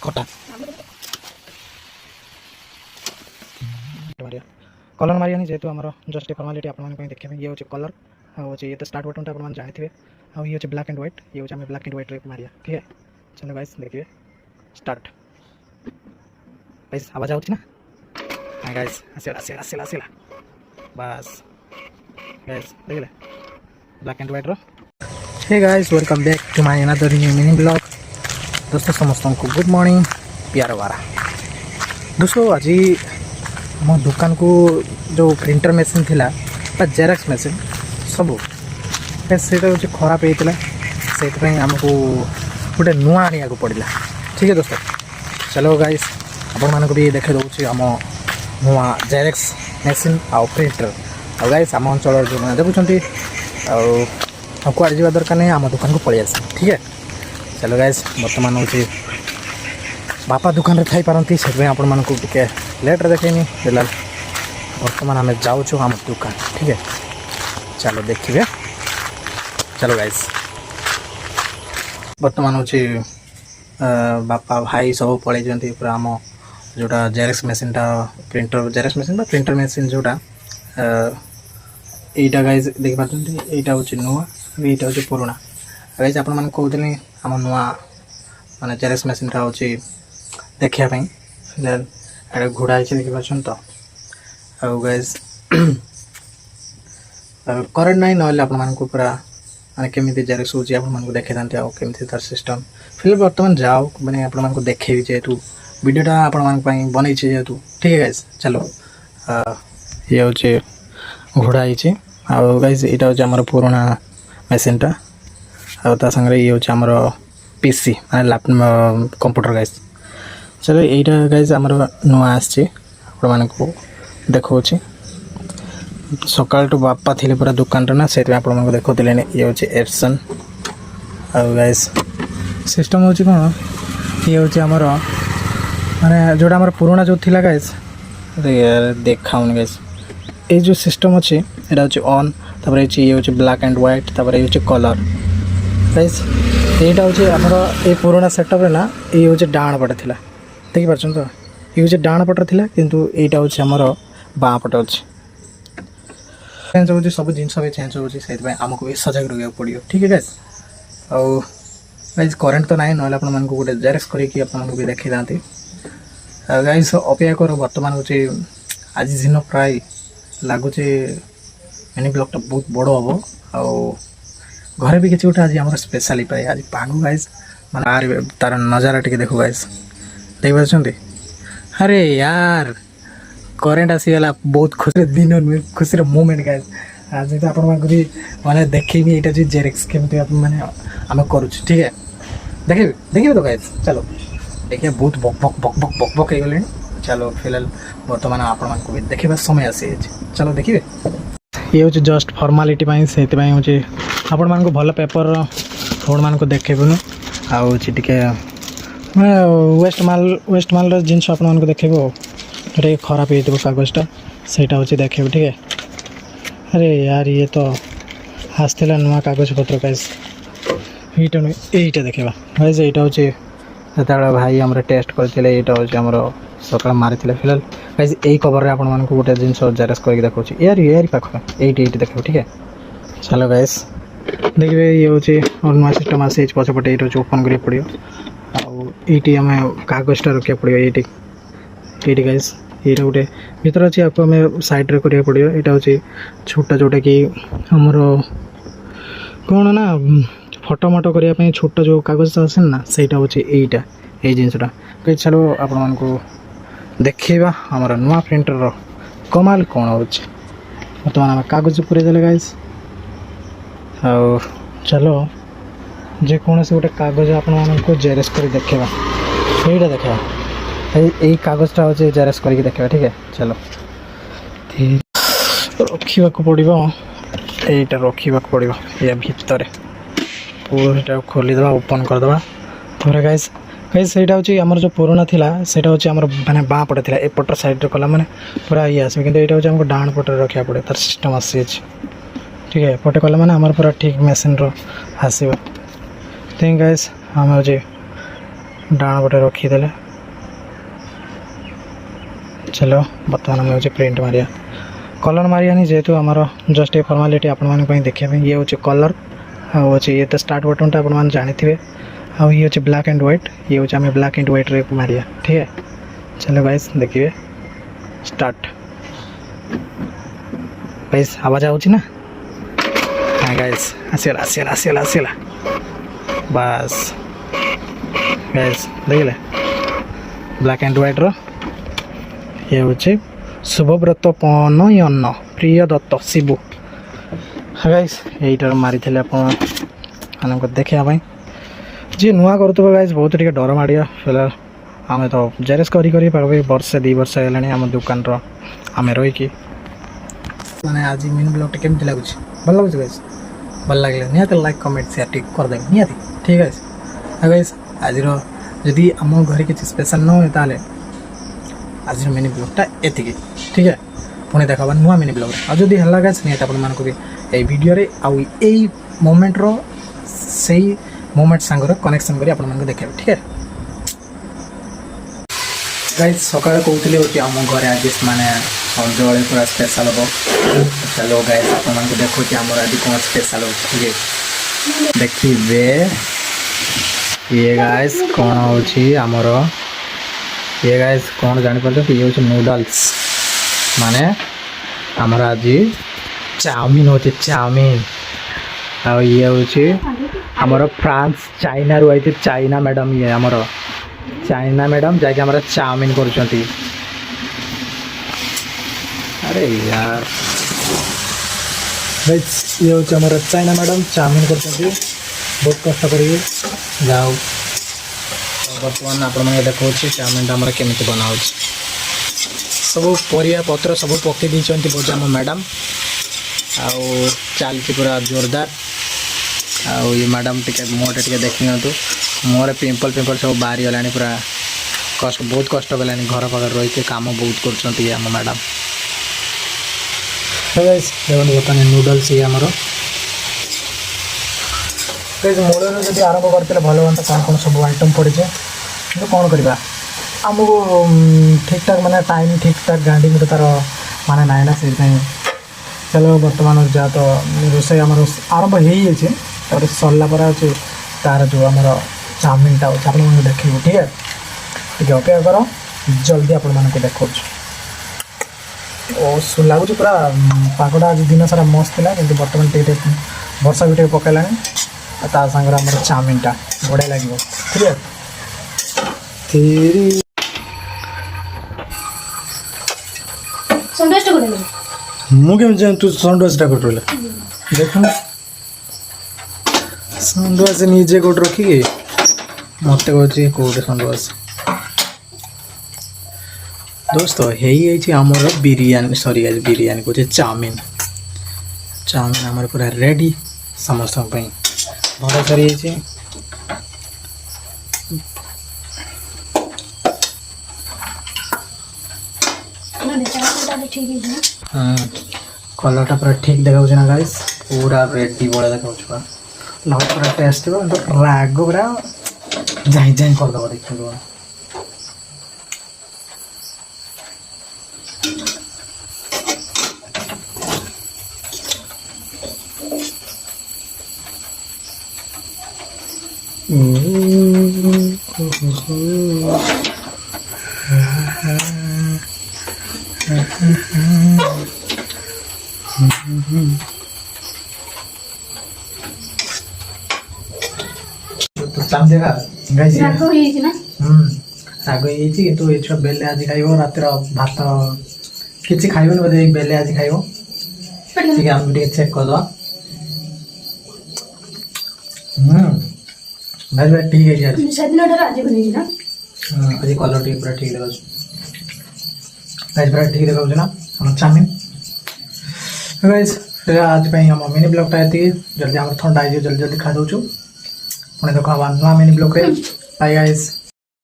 खटा कलर मारियानी जेहेतु आम जस्ट फर्मालीटी आप देखिए ये हूँ कलर हूँ ये तो स्टार्ट बटन आप जानते आ ये हूँ ब्लैक एंड व्हाइट ये हूँ ब्लैक एंड व्हाइट मारिया ठीक है। चलो गाइस देखिए स्टार्ट गाइस आवाज आउची ना हाँ गाइस आसिला आसिला आसिला आसिला बस गाइस देखिले ब्लैक एंड व्हाइट रो। Hey guys welcome back to my another new mini blog. दोस्तों समस्त को गुड मॉर्निंग प्यार वारा। दोस्तों आज मो दुकान को जो प्रिंटर मशीन थिला जेरक्स मशीन सब से खराब होता से आमको गोटे नुआ आने को पड़ा ठीक है दोस्तों। चलो गाइस आपण मानक भी देखे दूसरी आम नुआ जेरक्स मशीन आउ प्रिंटर आ गाइस आम अंचल जो मैंने देखुं कुआड़ जावा दरकार नहीं आम दुकान को पलि आस ठीक है। चलो गाइस बर्तमान हूँ बापा दुकान थी पारती से आपण मानक टे लेट्रे देखनी फिलहाल बर्तमान आम जाऊँ आम दुकान ठीक है। चलो देखिए चलो गाइस बर्तमान हूँ बापा भाई सब पलि पूरा आम जोटा जेरक्स मशीन टा printer Xerox machine printer machine जोटा यहीटा गाइज देखिए यहाँ हूँ नुआ यहाँ हूँ पुराना गाइज आप कहते आम नुआ माने जेरक्स मशीन टा हूँ देखापी फिलहाल घोड़ा है देखिए तो आउ गाइज करेन्ट ना ना आपको पूरा माने केमी जेरक्स हो देखी था कमी तार सिस्टम फिलहाल बर्तमान जाओ मैंने आपको देखेबी जेहेतु वीडियोटा आपण बनई जेहेतु ठीक है गाइज। चलो ये हूँ घोड़ा है आउ गाइज यहाँ हूँ आम पुराना मशीनटा आ सागर ये हूँ आमर पीसी माने लैपटॉप कंप्यूटर गाइज। चलो यहाँ गाइज आमर नुआ आपको देखा सकाल बापा थे पूरा दुकान ना से आपको देखते ये हूँ एप्सन आउ गाइज सिस्टम हूँ कौन ये हूँ आमर माने जोटा आमर पुराना जो थिला गाइज देखा गाइज ये जो सिस्टम अच्छे यहाँ हूँ ऑन तापर ये हूँ ब्लैक एंड व्हाइट तापर ये हूँ कलर गाइज यहाँ हूँ आमर ये पुराना सेटअप ना ये हूँ डाण पटे थी देखिपार तो ये हूँ डाण पटे थी किंतु यहाँ हूँ आमर बाँ पटे अच्छे चेंज हो सब जिन भी चेंज हो आमको भी सजग रहा पड़ो ठीक है गाइज। आउ गाइज करेन्ट तो ना ना आप गोटे जेरक्स करके भी देखी था गाइज अपेक्षा कर बर्तमान हूँ आज दिन प्राय लगुच मिनी ब्लॉगटा बहुत बड़ हम आउ घरे भी किसी गोटे आज आम स्पेशल पाए आज पाग गाइज माने तार नजारा टे देखो गाइज देखिए अरे यार करेन्ट आसीगला बहुत खुशी दिन नुहे खुशी मोमेंट गाइज आज तो आप मैंने देखेबी यहाँ जो जेरक्स केमी मैंने आम करुँ ठीक है देखिए देखिए तो गाइज। चलो देखिए बहुत बक बक बक बक बक बक हो चलो फिलहाल बर्तमान आपको भी देखा समय आसी चलो देखिए ये हूँ जस्ट फर्मालीटी से हूँ आपण मानक भल पेपर फोन मान देखेबुन आउ टे वेस्ट माल जिनस आप देखेबो टे खराब हो कागजटा से हूँ देखे ठीक है। अरे यार ये तो आसला नुआ कागज पत्र गाइज यहीटा नुह यहीटा देखा गाइज यहाँ हूँ जो भाई आम टेस्ट करते यहाँ हूँ आमर सकाल मारी फिलहाल गाइज यही कवर में आपण गोटे जिन जेरक्स करके देखा यार यार पाख ये देखो ठीक है। चलो गाइज देखिए ये हूँ नुआ सिस्टम आसी पछपटे ये ओपन करा पड़ो आईटी आम कागजटा रखा पड़ो ये गाइज ये गोटे भर अच्छे आपको आम सैड्रे करा पड़ो यहाँ हूँ छोटा जोटा कि आमर कौन ना फटो मटो करने छोट जो कागज आसे ना सहीटा हूँ यहीटा ये जिनसटा कहीं। चलो आपण को देखा आमर नुआ प्रिंटर कमाल कौन हो बर्तमान आम कागज पूरे देले गाइज आउ चलो जेकोसी गोटे कागज आपको जेरक्स कर देखा यहीटा देखा यही कागजटा हूँ जेरक्स करके देखा ठीक है। चलो रखा पड़ो यहीटा रखा पड़ो या भितर पूरा खोलीदे ओपन करदे थोड़े गाइज गाइज से हूँ आमर जो पुराना थिला सेटा हूँ आमर माने बाँ पटे थिला एपटर साइड कला माने पूरा ये आस कि यहाँ हूँ आमको डाण पटे रखा पड़े तार सिस्टम आसी ठीक है पटे कला माने आमर पूरा ठीक मेसीन रो आसो थिंक गाइज आम हूँ डाण पटे रखीदे चलो बर्तमान आम हूँ प्रिंट मारिया कलर मारियानी जेहेतु आमर जस्ट ये फॉर्मालिटी आपण मानी देखा ये हूँ कलर आछे ये तो स्टार्ट बटन टा आप जानी थे आउ ये हूँ ब्लैक एंड व्हाइट ये हूँ आम ब्लैक एंड व्हाइट रे मारिया ठीक है। चलो गाइस देखिए स्टार्ट गाइस आवाज आउची ना हाँ गाइस आसीला आसीला आसीला आसीला बस गाइस देखिले ब्लैक एंड व्हाइट रो ये हूँ शुभव्रत पनयन प्रिय दत्त शिबू हाँ गाइस यहीटार मारी थे आप देखा जी नुआ करुव गाइस बहुत टे डर माड़िया फिलहाल आम तो जेरेस करी पार्बे वर्षे 2 वर्ष है आम दुकान आम रहीकि मैंने आज मिनी ब्लॉग टे केमती लगुच भल लगुच गाइस भल लगे निहाती लाइक कमेंट शेयर टिक करदे निहाती ठीक है गाइस आज जदि आम घर किसी स्पेशल न हुए ताले आज मिनी ब्लॉगटा एतिकी ठीक है पुणी देखा नुआ मिनी ब्लॉग आज जदि है गाइस निहाती आपको भी ये वीडियो रे आउ एई मोमेंट रो सही मोमेंट सांगर कनेक्शन करी आपन देखा ठीक है गाइस सकाळ कहते हूँ आम घर आज माने सन्ध्या पूरा स्पेशल हम चलो गाइस आपन देखो आम आज कौन स्पेशल हो देखिए ये गाइस कौन होमर ये गाइस कौन जापर ये हूँ नूडल्स माने आमर आज चाउमिन हो चाउमिन आ ये हूँ आमर फ्रांस चाइना रू आई चाइना मैडम ये आमर चाइना मैडम जाके हमारा चाउमिन कर अरे यार ये हूँ हमारा चाइना मैडम चाउमिन कर बहुत कष्ट कर जाओ बर्तमान आप देखो चाउमिन आम केमी बना सब परिया पत्र सब पकई देती बोझ आम मैडम आउ चलती पूरा जोरदार आउ ये मैडम टे मोटे टे देखी तो मोर पिंपल पिंपल सब बाहरी गला पूरा कष्ट बहुत कष्ट कलानी घर पाखे रही के काम बहुत कर आम मैडम देखो बर्तमान नूडल्स ये आमर मूल जब आरंभ करते भल हाँ कौन कौन सब आइटम पड़े कि कौन करवा आमको ठीक ठाक माने टाइम ठीक ठाक गांधी में तार माने ना ना से चलो बर्तमान जहाँ तो रोसे आम आरंभ हो जाए सरला पर अच्छे तार जो आम चाउमिन टा आप देखिए ठीक है ठीक अपेक्षा कर जल्दी आप देखा ओ लगुच पूरा पागटा आज दिन सारा मस्त था कि बर्तमान टे वर्षा भी टे पकड़ा सागर आम चाउमिन टा बढ़िया लगे ठीक है मुझे तू सनराइज टा कर देख सनराइज निजे कोट रखिकी मत कहे कौटे सनराइज दोस्त है आमर बिरयानी सॉरी आज बिरयानी कहे चाउमिन चाउमिन आमर पूरा रेडी समस्त भरा सरी कलरटा पूरा ठीक देखा ना गाइस पूरा रेडी बड़ा देखा लग पूरा टेस्ट राग पूरा जाई जाई करदे देखिए देखा राग हो ये बेले आज खाइब रातिर भात किसी खाइबन बोधे बेले आज खाइब ठीक आम चेक करद भाई भाई ठीक है आज कलर टी पूरा ठीक देखा गाइस पूरा ठीक देखा ना हम चाउमिन गाइस आज हम मिनी ब्लॉगटा ये जल्दी आम ठंडा जल्दी जल्दी खा दौचु पुणी देखा नुआ मिनी ब्लॉग बाय गाइस।